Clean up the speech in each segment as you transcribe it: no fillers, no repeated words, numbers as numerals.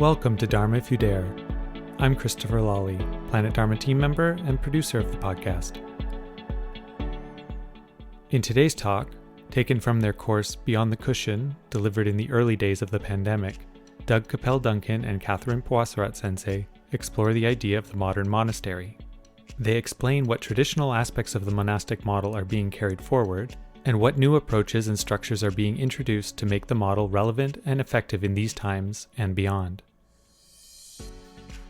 Welcome to Dharma If You Dare. I'm Christopher Lawley, Planet Dharma team member and producer of the podcast. In today's talk, taken from their course Beyond the Cushion, delivered in the early days of the pandemic, Doug Qapel Duncan and Catherine Pawasarat Sensei explore the idea of the modern monastery. They explain what traditional aspects of the monastic model are being carried forward, and what new approaches and structures are being introduced to make the model relevant and effective in these times and beyond.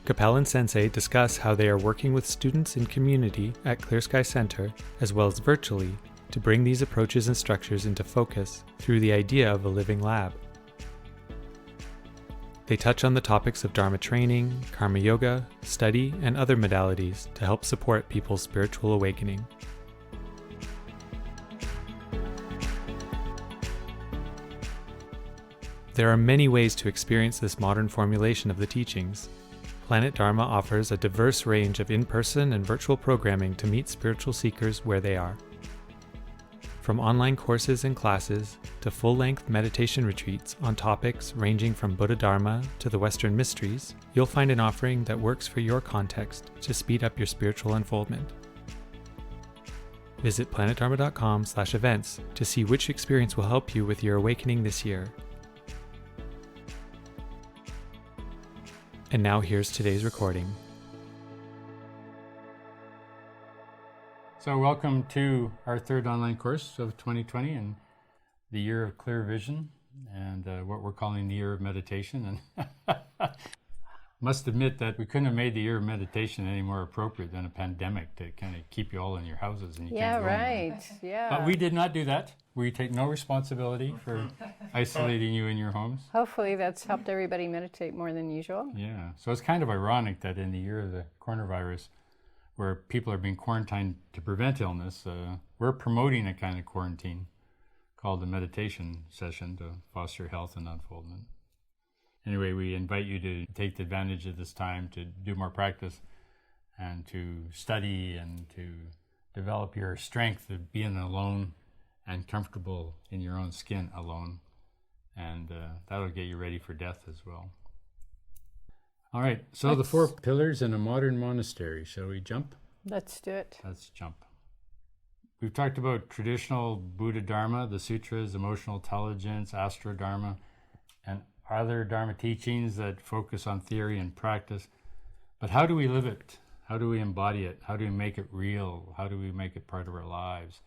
Qapel and Sensei discuss how they are working with students in community at Clear Sky Center, as well as virtually, to bring these approaches and structures into focus through the idea of a living lab. They touch on the topics of Dharma training, Karma Yoga, study, and other modalities to help support people's spiritual awakening. There are many ways to experience this modern formulation of the teachings. Planet Dharma offers a diverse range of in-person and virtual programming to meet spiritual seekers where they are. From online courses and classes to full-length meditation retreats on topics ranging from Buddha Dharma to the Western mysteries, you'll find an offering that works for your context to speed up your spiritual unfoldment. Visit planetdharma.com/events to see which experience will help you with your awakening this year. And now here's today's recording. So welcome to our third online course of 2020 and the year of clear vision and what we're calling the year of meditation. And must admit that we couldn't have made the year of meditation any more appropriate than a pandemic to kind of keep you all in your houses and you can't go anywhere. Yeah. But we did not do that. We take no responsibility for isolating you in your homes. Hopefully that's helped everybody meditate more than usual. Yeah. So it's kind of ironic that in the year of the coronavirus, where people are being quarantined to prevent illness, we're promoting a kind of quarantine called the meditation session to foster health and unfoldment. Anyway, we invite you to take advantage of this time to do more practice and to study and to develop your strength of being alone and comfortable in your own skin alone. And that'll get you ready for death as well. All right, so the 4 pillars in a modern monastery. Shall we jump? Let's do it. Let's jump. We've talked about traditional Buddha Dharma, the sutras, emotional intelligence, Astro Dharma, and other Dharma teachings that focus on theory and practice. But how do we live it? How do we embody it? How do we make it real? How do we make it part of our lives?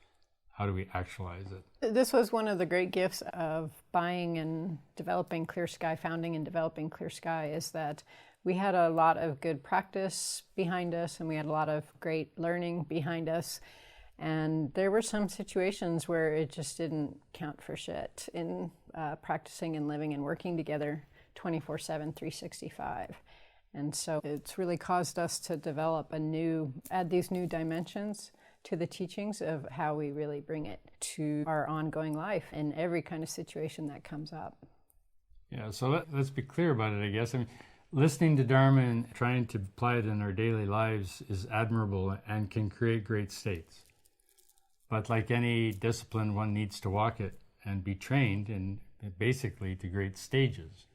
How do we actualize it? This was one of the great gifts of buying and developing Clear Sky, founding and developing Clear Sky, is that we had a lot of good practice behind us and we had a lot of great learning behind us. And there were some situations where it just didn't count for shit in practicing and living and working together 24/7, 365. And so it's really caused us to develop add these new dimensions to the teachings of how we really bring it to our ongoing life in every kind of situation that comes up. Yeah, so let's be clear about it, I guess. I mean, listening to Dharma and trying to apply it in our daily lives is admirable and can create great states. But like any discipline, one needs to walk it and be trained in basically to great stages.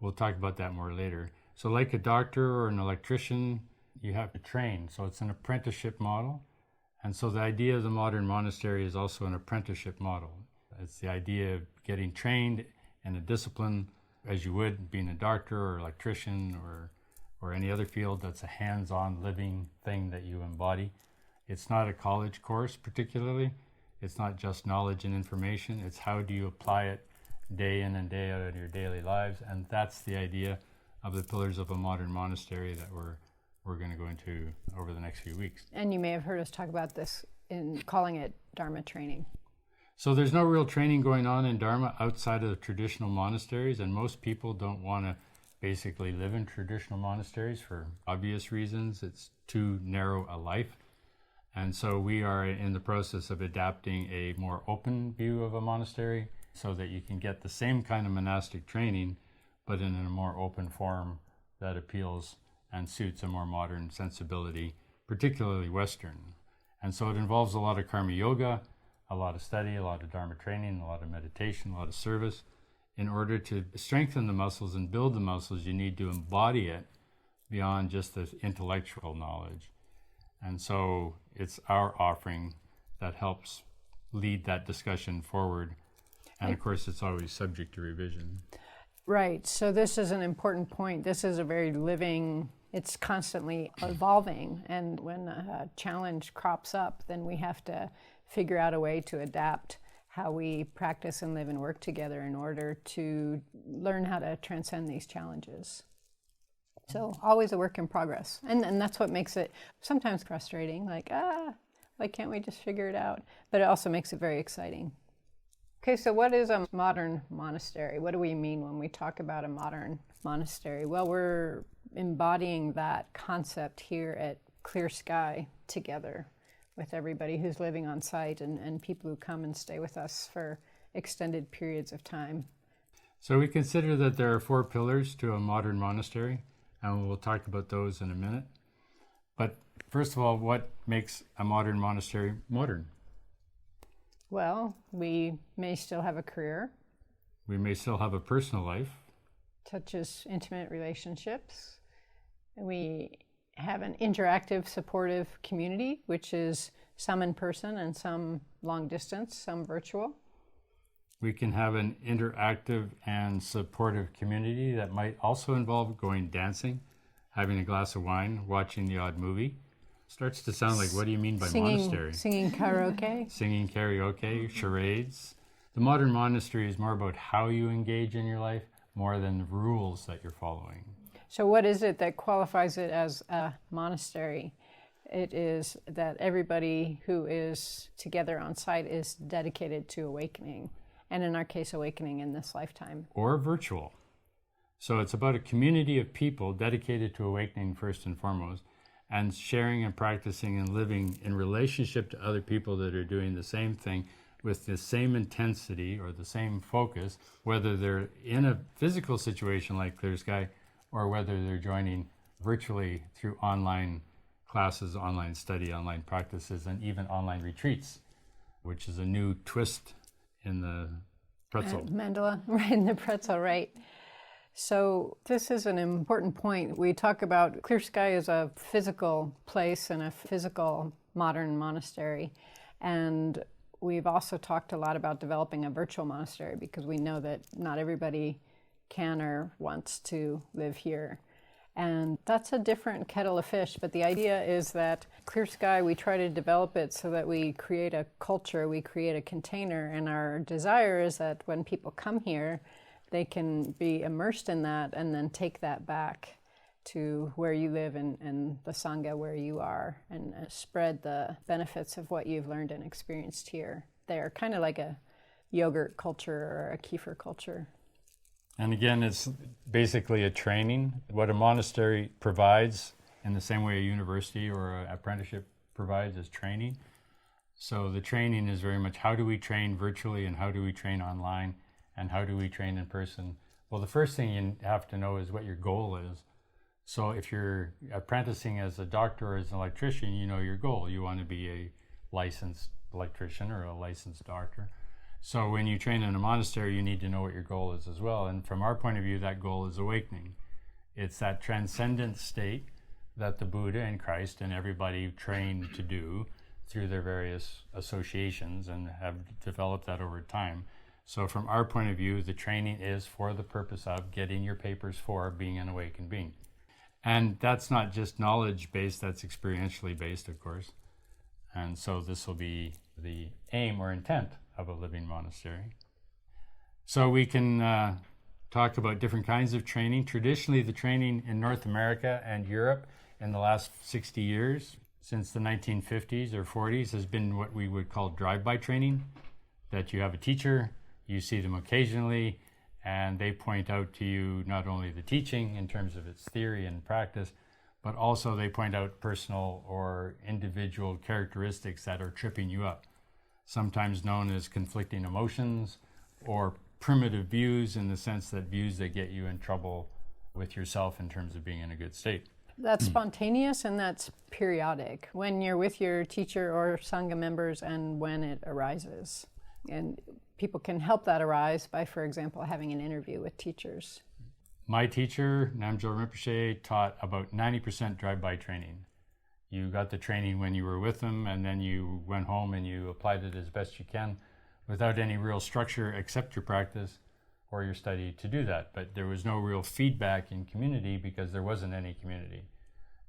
We'll talk about that more later. So like a doctor or an electrician, you have to train. So it's an apprenticeship model. And so the idea of the modern monastery is also an apprenticeship model. It's the idea of getting trained in a discipline as you would being a doctor or electrician or any other field that's a hands-on living thing that you embody. It's not a college course particularly. It's not just knowledge and information. It's how do you apply it day in and day out in your daily lives. And that's the idea of the pillars of a modern monastery that we're going to go into over the next few weeks. And you may have heard us talk about this in calling it Dharma training. So there's no real training going on in Dharma outside of the traditional monasteries, and most people don't want to basically live in traditional monasteries for obvious reasons. It's too narrow a life. And so we are in the process of adapting a more open view of a monastery so that you can get the same kind of monastic training, but in a more open form that appeals and suits a more modern sensibility, particularly Western. And so it involves a lot of Karma Yoga, a lot of study, a lot of Dharma training, a lot of meditation, a lot of service. in order to strengthen the muscles and build the muscles, you need to embody it beyond just the intellectual knowledge. And so it's our offering that helps lead that discussion forward. And of course, it's always subject to revision. Right. So this is an important point. This is a very living, it's constantly evolving. And when a challenge crops up, then we have to figure out a way to adapt how we practice and live and work together in order to learn how to transcend these challenges. So always a work in progress. And that's what makes it sometimes frustrating, like, why can't we just figure it out? But it also makes it very exciting. Okay, so what is a modern monastery? What do we mean when we talk about a modern monastery? Well, we're embodying that concept here at Clear Sky together with everybody who's living on site and people who come and stay with us for extended periods of time. So we consider that there are 4 pillars to a modern monastery, and we'll talk about those in a minute. But first of all, what makes a modern monastery modern? Well, we may still have a career. We may still have a personal life. Touches intimate relationships. We have an interactive, supportive community, which is some in person and some long distance, some virtual. We can have an interactive and supportive community that might also involve going dancing, having a glass of wine, watching the odd movie. Starts to sound like, what do you mean by monastery? Singing karaoke. Singing karaoke, charades. The modern monastery is more about how you engage in your life, more than the rules that you're following. So what is it that qualifies it as a monastery? It is that everybody who is together on site is dedicated to awakening, and in our case, awakening in this lifetime. Or virtual. So it's about a community of people dedicated to awakening first and foremost, and sharing and practicing and living in relationship to other people that are doing the same thing with the same intensity or the same focus, whether they're in a physical situation like Clear Sky, or whether they're joining virtually through online classes, online study, online practices, and even online retreats, which is a new twist in the pretzel. Mandala, right, in the pretzel, right. So this is an important point. We talk about Clear Sky as a physical place and a physical modern monastery. And we've also talked a lot about developing a virtual monastery because we know that not everybody can or wants to live here. And that's a different kettle of fish, but the idea is that Clear Sky, we try to develop it so that we create a culture, we create a container, and our desire is that when people come here, they can be immersed in that and then take that back to where you live and the Sangha where you are and spread the benefits of what you've learned and experienced here. They're kind of like a yogurt culture or a kefir culture. And again, it's basically a training. What a monastery provides in the same way a university or an apprenticeship provides is training. So the training is very much how do we train virtually and how do we train online and how do we train in person? Well, the first thing you have to know is what your goal is. So if you're apprenticing as a doctor or as an electrician, you know your goal. You want to be a licensed electrician or a licensed doctor. So when you train in a monastery, you need to know what your goal is as well. And from our point of view, that goal is awakening. It's that transcendent state that the Buddha and Christ and everybody trained to do through their various associations and have developed that over time. So from our point of view, the training is for the purpose of getting your papers for being an awakened being. And that's not just knowledge-based, that's experientially based, of course. And so this will be the aim or intent of a living monastery. So we can talk about different kinds of training. Traditionally, the training in North America and Europe in the last 60 years, since the 1950s or 40s, has been what we would call drive-by training, that you have a teacher, you see them occasionally, and they point out to you not only the teaching in terms of its theory and practice, but also they point out personal or individual characteristics that are tripping you up, sometimes known as conflicting emotions or primitive views, in the sense that views that get you in trouble with yourself in terms of being in a good state. That's spontaneous and that's periodic, when you're with your teacher or Sangha members and when it arises. And people can help that arise by, for example, having an interview with teachers. My teacher, Namgyal Rinpoche, taught about 90% drive-by training. You got the training when you were with them, and then you went home and you applied it as best you can without any real structure except your practice or your study to do that. But there was no real feedback in community because there wasn't any community.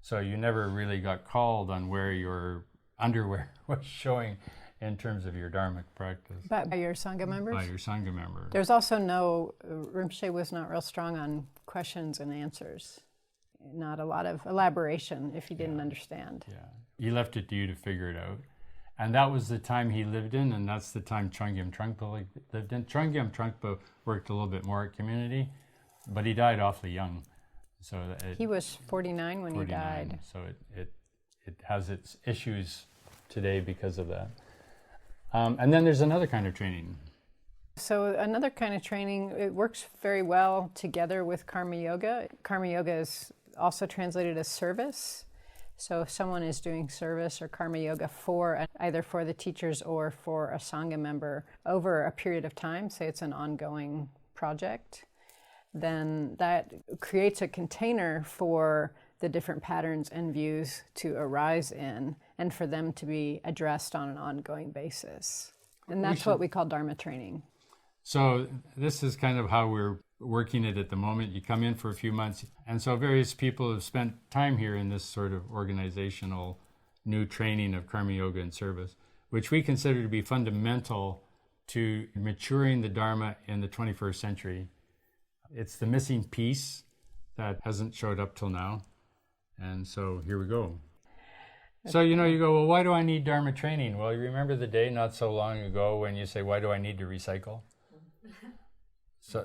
So you never really got called on where your underwear was showing in terms of your Dharmic practice. By your Sangha members? By your Sangha member. There's also Rinpoche was not real strong on questions and answers. Not a lot of elaboration if you didn't understand. Yeah, he left it to you to figure it out. And that was the time he lived in, and that's the time Chögyam Trungpa lived in. Chögyam Trungpa worked a little bit more at community, but he died awfully young. So he was 49 when 49, he died. So it has its issues today because of that. And then there's another kind of training. So another kind of training, it works very well together with Karma Yoga. Karma Yoga is also translated as service. So if someone is doing service or Karma Yoga either for the teachers or for a Sangha member over a period of time, say it's an ongoing project, then that creates a container for the different patterns and views to arise in and for them to be addressed on an ongoing basis. And that's what we call Dharma training. So this is kind of how we're working it at the moment. You come in for a few months, and so various people have spent time here in this sort of organizational new training of Karma Yoga and service, which we consider to be fundamental to maturing the Dharma in the 21st century. It's the missing piece that hasn't showed up till now, and so here we go. So, you go, well, why do I need Dharma training? Well, you remember the day not so long ago when you say, why do I need to recycle?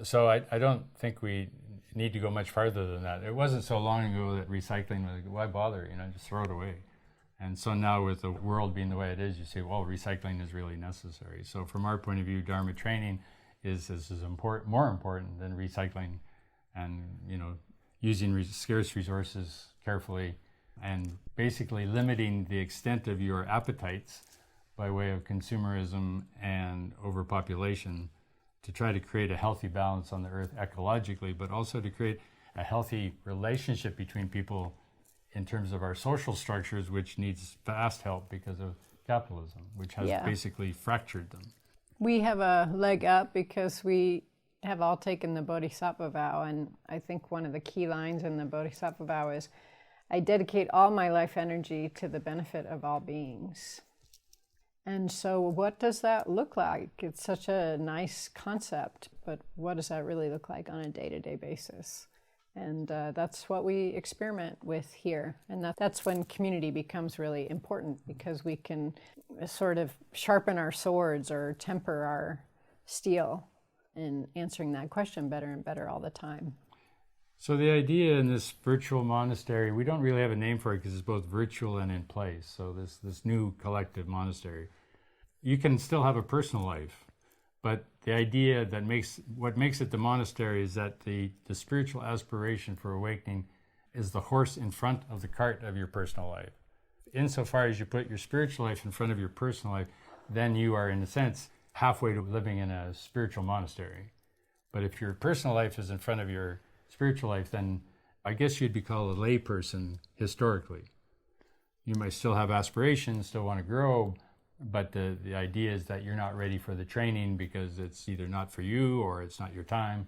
So I don't think we need to go much farther than that. It wasn't so long ago that recycling was, why bother, just throw it away. And so now with the world being the way it is, you say, well, recycling is really necessary. So from our point of view, Dharma training is more important than recycling and, using scarce resources carefully and basically limiting the extent of your appetites by way of consumerism and overpopulation to try to create a healthy balance on the earth ecologically, but also to create a healthy relationship between people in terms of our social structures, which needs vast help because of capitalism, which has basically fractured them. We have a leg up because we have all taken the Bodhisattva Vow, and I think one of the key lines in the Bodhisattva Vow is, I dedicate all my life energy to the benefit of all beings. And so what does that look like? It's such a nice concept, but what does that really look like on a day-to-day basis? And that's what we experiment with here. And that's when community becomes really important, because we can sort of sharpen our swords or temper our steel in answering that question better and better all the time. So the idea in this virtual monastery, we don't really have a name for it because it's both virtual and in place. So this new collective monastery, you can still have a personal life, but the idea that what makes it the monastery is that the spiritual aspiration for awakening is the horse in front of the cart of your personal life. Insofar as you put your spiritual life in front of your personal life, then you are, in a sense, halfway to living in a spiritual monastery. But if your personal life is in front of your spiritual life, then I guess you'd be called a lay person historically. You might still have aspirations, still want to grow, but the idea is that you're not ready for the training because it's either not for you, or it's not your time,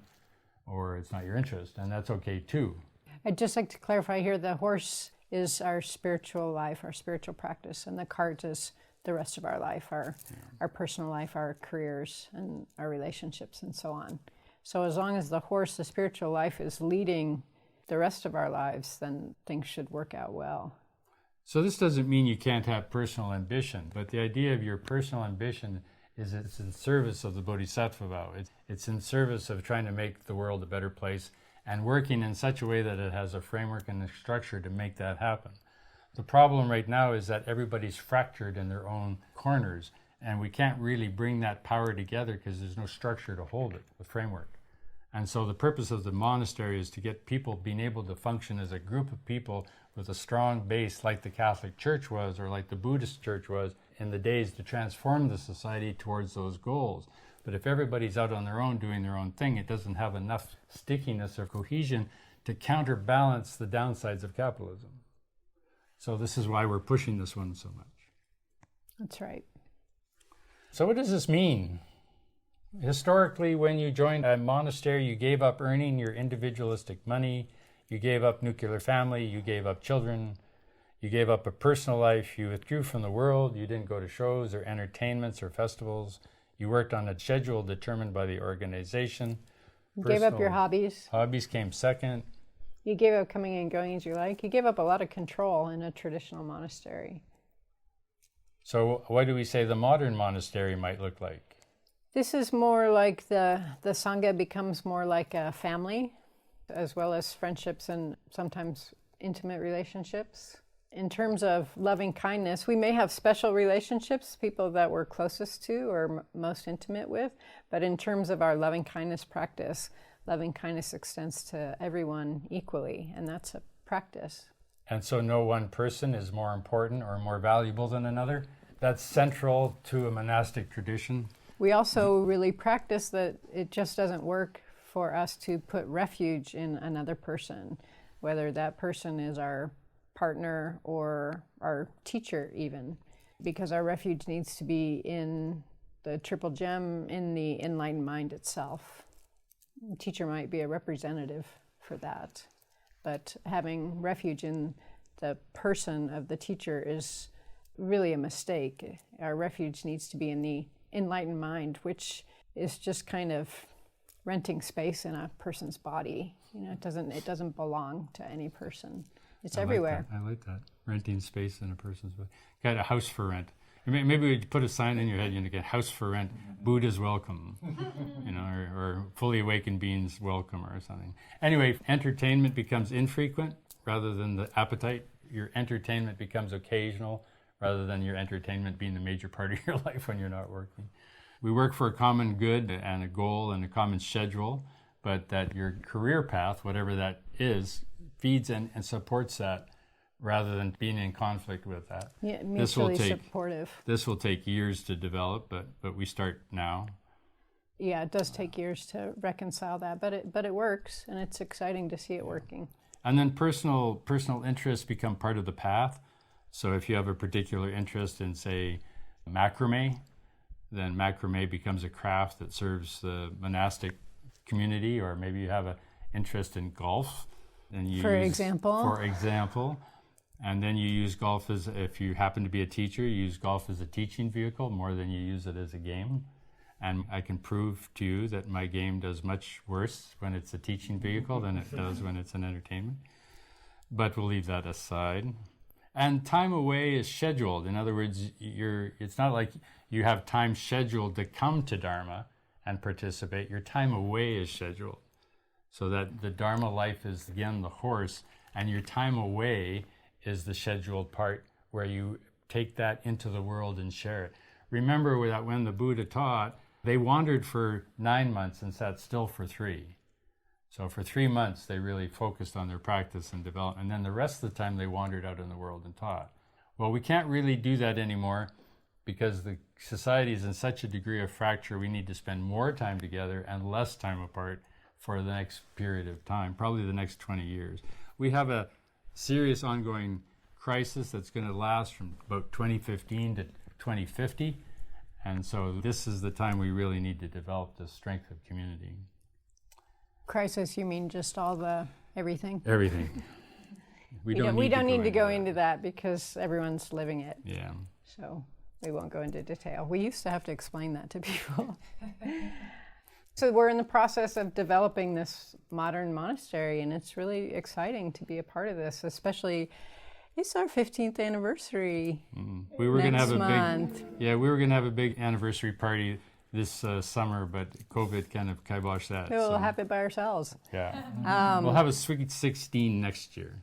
or it's not your interest, and that's okay too. I'd just like to clarify here, the horse is our spiritual life, our spiritual practice, and the cart is the rest of our life, our personal life, our careers, and our relationships, and so on. So as long as the horse, the spiritual life, is leading the rest of our lives, then things should work out well. So this doesn't mean you can't have personal ambition, but the idea of your personal ambition is it's in service of the Bodhisattva Vow. It's in service of trying to make the world a better place and working in such a way that it has a framework and a structure to make that happen. The problem right now is that everybody's fractured in their own corners, and we can't really bring that power together because there's no structure to hold it, the framework. And so the purpose of the monastery is to get people being able to function as a group of people with a strong base like the Catholic Church was, or like the Buddhist Church was in the days, to transform the society towards those goals. But if everybody's out on their own doing their own thing, it doesn't have enough stickiness or cohesion to counterbalance the downsides of capitalism. So this is why we're pushing this one so much. That's right. So what does this mean? Historically, when you joined a monastery, you gave up earning your individualistic money, you gave up nuclear family, you gave up children, you gave up a personal life, you withdrew from the world, you didn't go to shows or entertainments or festivals, you worked on a schedule determined by the organization. You gave up your hobbies. Hobbies came second. You gave up coming and going as you like. You gave up a lot of control in a traditional monastery. So what do we say the modern monastery might look like? This is more like the Sangha becomes more like a family, as well as friendships and sometimes intimate relationships. In terms of loving kindness, we may have special relationships, people that we're closest to or most intimate with, but in terms of our loving kindness practice, loving kindness extends to everyone equally, and that's a practice. And so no one person is more important or more valuable than another. That's central to a monastic tradition. We also really practice that it just doesn't work for us to put refuge in another person, whether that person is our partner or our teacher even, because our refuge needs to be in the triple gem, in the enlightened mind itself. The teacher might be a representative for that, but having refuge in the person of the teacher is really a mistake. Our refuge needs to be in the enlightened mind, which is just kind of renting space in a person's body. It doesn't belong to any person. It's everywhere. I like that. Renting space in a person's body. Got a house for rent. Maybe we put a sign in your head, get house for rent, Buddha's welcome, or fully awakened beings welcome or something. Anyway, entertainment becomes infrequent rather than the appetite. Your entertainment becomes occasional rather than your entertainment being the major part of your life when you're not working. We work for a common good and a goal and a common schedule, but that your career path, whatever that is, feeds and supports that rather than being in conflict with that. Yeah, mutually supportive. This will take years to develop, but we start now. Yeah, it does take years to reconcile that, but it works, and it's exciting to see it working. And then personal interests become part of the path. So if you have a particular interest in, say, macrame, then macrame becomes a craft that serves the monastic community, or maybe you have an interest in golf. For example. And then you use golf as, if you happen to be a teacher, you use golf as a teaching vehicle more than you use it as a game. And I can prove to you that my game does much worse when it's a teaching vehicle than it does when it's an entertainment. But we'll leave that aside. And time away is scheduled. In other words, it's not like you have time scheduled to come to Dharma and participate. Your time away is scheduled. So that the Dharma life is, again, the horse, and your time away is the scheduled part where you take that into the world and share it. Remember that when the Buddha taught, they wandered for 9 months and sat still for 3. So for 3 months, they really focused on their practice and development. And then the rest of the time, they wandered out in the world and taught. Well, we can't really do that anymore because the society is in such a degree of fracture. We need to spend more time together and less time apart for the next period of time, probably the next 20 years. We have a serious ongoing crisis that's going to last from about 2015 to 2050. And so this is the time we really need to develop the strength of community. Crisis, you mean just all the everything? Everything. We don't need to go into that because everyone's living it. Yeah. So we won't go into detail. We used to have to explain that to people. So we're in the process of developing this modern monastery, and it's really exciting to be a part of this, especially it's our 15th anniversary. We were going to have month. We were going to have a big anniversary party this summer, but COVID kind of kiboshed that. We'll have it by ourselves. Yeah. We'll have a sweet 16 next year.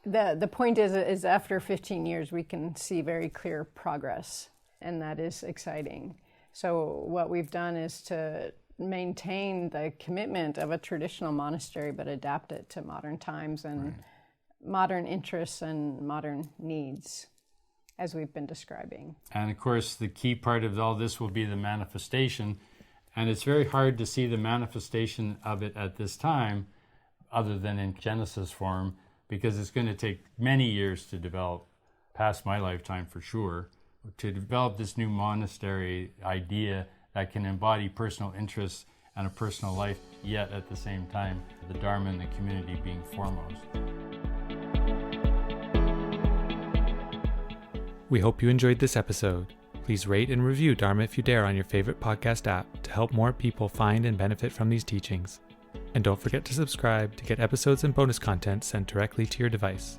The point is after 15 years, we can see very clear progress, and that is exciting. So what we've done is to maintain the commitment of a traditional monastery, but adapt it to modern times and modern interests and modern needs, as we've been describing. And of course, the key part of all this will be the manifestation. And it's very hard to see the manifestation of it at this time, other than in Genesis form, because it's going to take many years to develop, past my lifetime for sure, to develop this new monastery idea that can embody personal interests and a personal life, yet at the same time, the Dharma and the community being foremost. We hope you enjoyed this episode. Please rate and review Dharma If You Dare on your favorite podcast app to help more people find and benefit from these teachings. And don't forget to subscribe to get episodes and bonus content sent directly to your device.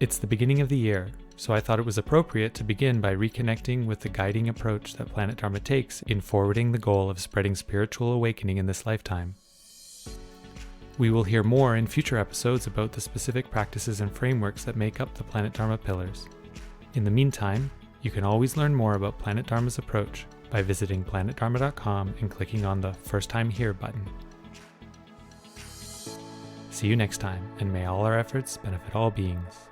It's the beginning of the year, so I thought it was appropriate to begin by reconnecting with the guiding approach that Planet Dharma takes in forwarding the goal of spreading spiritual awakening in this lifetime. We will hear more in future episodes about the specific practices and frameworks that make up the Planet Dharma pillars. In the meantime, you can always learn more about Planet Dharma's approach by visiting planetdharma.com and clicking on the First Time Here button. See you next time, and may all our efforts benefit all beings.